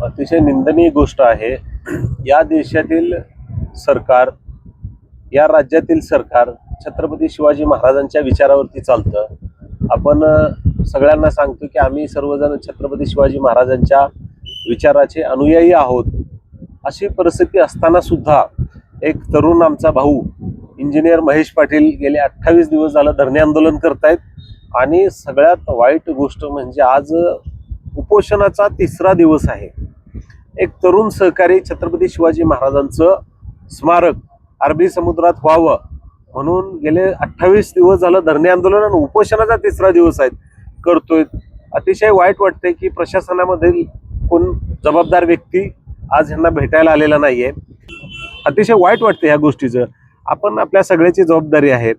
अतिशय निंदनीय गोष्ट आहे। या देशातील सरकार, या राज्यातील सरकार छत्रपती शिवाजी महाराजांच्या विचारावरती चालतं। आपण सगळ्यांना सांगतो की आम्ही सर्वजण छत्रपती शिवाजी महाराजांच्या विचाराचे अनुयायी आहोत। अशी परिस्थिती असताना सुद्धा एक तरुण आमचा भाऊ इंजिनियर महेश पाटील गेले 28 दिवस झालं धरणे आंदोलन करतायत। आणि सगळ्यात वाईट गोष्ट म्हणजे आज उपोषणाचा 3रा दिवस आहे। एक तरुण सहकारी छत्रपती शिवाजी महाराजांचं स्मारक अरबी समुद्रात व्हावं म्हणून गेले 28 दिवस झालं धरणे आंदोलन आणि उपोषणाचा 3रा दिवस आहे करतोय। अतिशय वाईट वाटते की प्रशासनामधील कोण जबाबदार व्यक्ती आज यांना भेटायला आलेला नाहीये। अतिशय वाईट वाटते ह्या गोष्टीचं। आपण आपल्या सगळ्याची जबाबदारी आहे।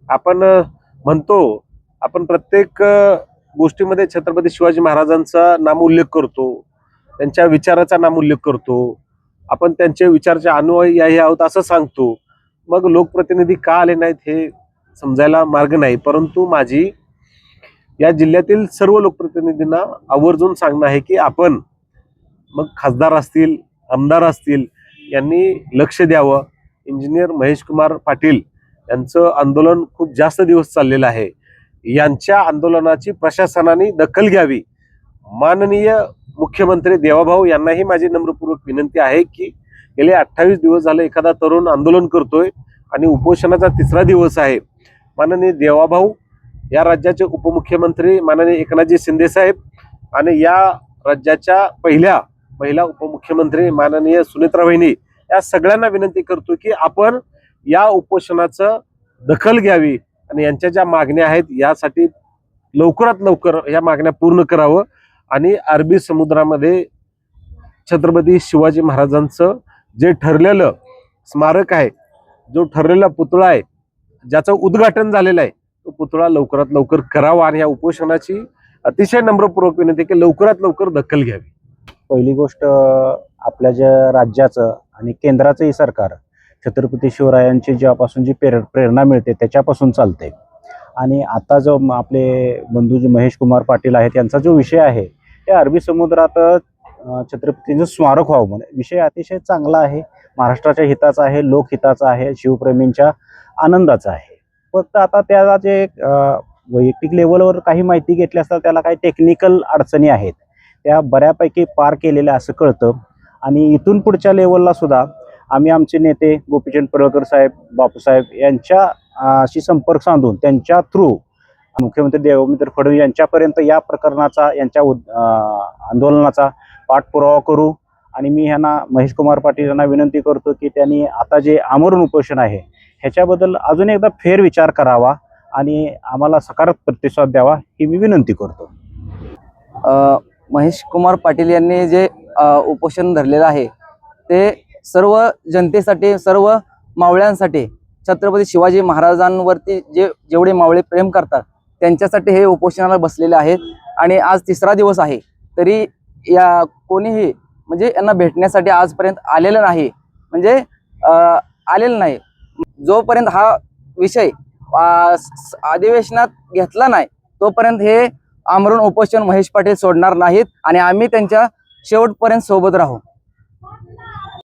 आपण म्हणतो, आपण प्रत्येक गोष्टीमध्ये छत्रपती शिवाजी महाराजांचा नामोल्लेख करतो, त्यांच्या विचाराचा नामोल्लेख करतो, आपण त्यांचे विचाराचे अनुयायी आहोत असं सांगतो। मग लोकप्रतिनिधी का आले नाहीत हे समजायला मार्ग नाही। परंतु माझी या जिल्ह्यातील सर्व लोकप्रतिनिधींना आवर्जून सांगणं आहे की आपण मग खासदार असतील, आमदार असतील, यांनी लक्ष द्यावं। इंजिनियर महेश कुमार पाटील यांचं आंदोलन खूप जास्त दिवस चाललेलं आहे। यांच्या आंदोलनाची प्रशासनाने दखल घ्यावी। माननीय मुख्यमंत्री देवाभाऊ यांनाही माझी नम्रपूर्वक विनंती आहे की गेले 28 दिवस झाले एखादा तरुण आंदोलन करतोय आणि उपोषणाचा 3रा दिवस आहे। माननीय देवाभाऊ या राज्याचे उपमुख्यमंत्री माननीय एकनाथजी शिंदे साहेब आणि या राज्याच्या पहिल्या महिला उपमुख्यमंत्री माननीय सुनेत्रा वहिनी या सगळ्यांना विनंती करतो की आपण या उपोषणाचं दखल घ्यावी आणि यांच्या ज्या मागण्या आहेत यासाठी लवकरात लवकर या मागण्या पूर्ण करावं आणि अरबी समुद्रामध्ये छत्रपती शिवाजी महाराजांचं जे ठरलेलं स्मारक आहे, जो ठरलेला पुतळा आहे, ज्याचं उद्घाटन झालेलं आहे, तो पुतळा लवकरात लवकर करावा आणि या उपोषणाची अतिशय नम्रपूर्वक विनंती की लवकरात लवकर दखल घ्यावी। पहिली गोष्ट, आपल्या ज्या राज्याचं आणि केंद्राचंही सरकार छत्रपती शिवरायांची ज्यापासून जी प्रेरणा मिळते त्याच्यापासून चालते। आणि आता जो आपले बंधू जे महेश कुमार पाटील आहेत यांचा जो विषय आहे त्या अरबी समुद्रात छत्रपतींचं स्मारक व्हावं म्हणजे विषय अतिशय चांगला आहे, महाराष्ट्राच्या हिताचा आहे, लोकहिताचा आहे, शिवप्रेमींच्या आनंदाचा आहे। फक्त आता त्याला जे वैयक्तिक लेवलवर काही माहिती घेतली असता त्याला काही टेक्निकल अडचणी आहेत, त्या बऱ्यापैकी पार केलेल्या असं कळतं। आणि इथून पुढच्या लेवलला सुद्धा आम्ही आमचे नेते गोपीचंद पडळकर साहेब, बापूसाहेब यांच्याशी संपर्क साधून त्यांच्या थ्रू मुख्यमंत्री देवेंद्र फडणवीस यांच्यापर्यंत या प्रकरणाचा, यांच्या आंदोलनाचा पाठपुरावा करू। आणि मी ह्यांना महेश कुमार पाटील यांना विनंती करतो की त्यांनी आता जे आमरण उपोषण आहे ह्याच्याबद्दल अजून एकदा फेरविचार करावा आणि आम्हाला सकारात्मक प्रतिसाद द्यावा ही मी विनंती करतो। महेश कुमार पाटील यांनी जे उपोषण धरलेलं आहे ते सर्व जनतेसाठी, सर्व मावळ्यांसाठी, छत्रपती शिवाजी महाराजांवरती जेवढे मावळे प्रेम करतात त्यांच्यासाठी हे उपोषणाला बसलेले आहेत। आणि आज 3रा दिवस आहे तरी या कोणीही म्हणजे यांना भेटण्यासाठी आजपर्यंत आलेलं नाही, म्हणजे आलेलं नाही। जोपर्यंत हा विषय अधिवेशनात घेतला नाही तोपर्यंत हे आमरण उपोषण महेश पाटील सोडणार नाहीत आणि आम्ही त्यांच्या शेवटपर्यंत सोबत राहू।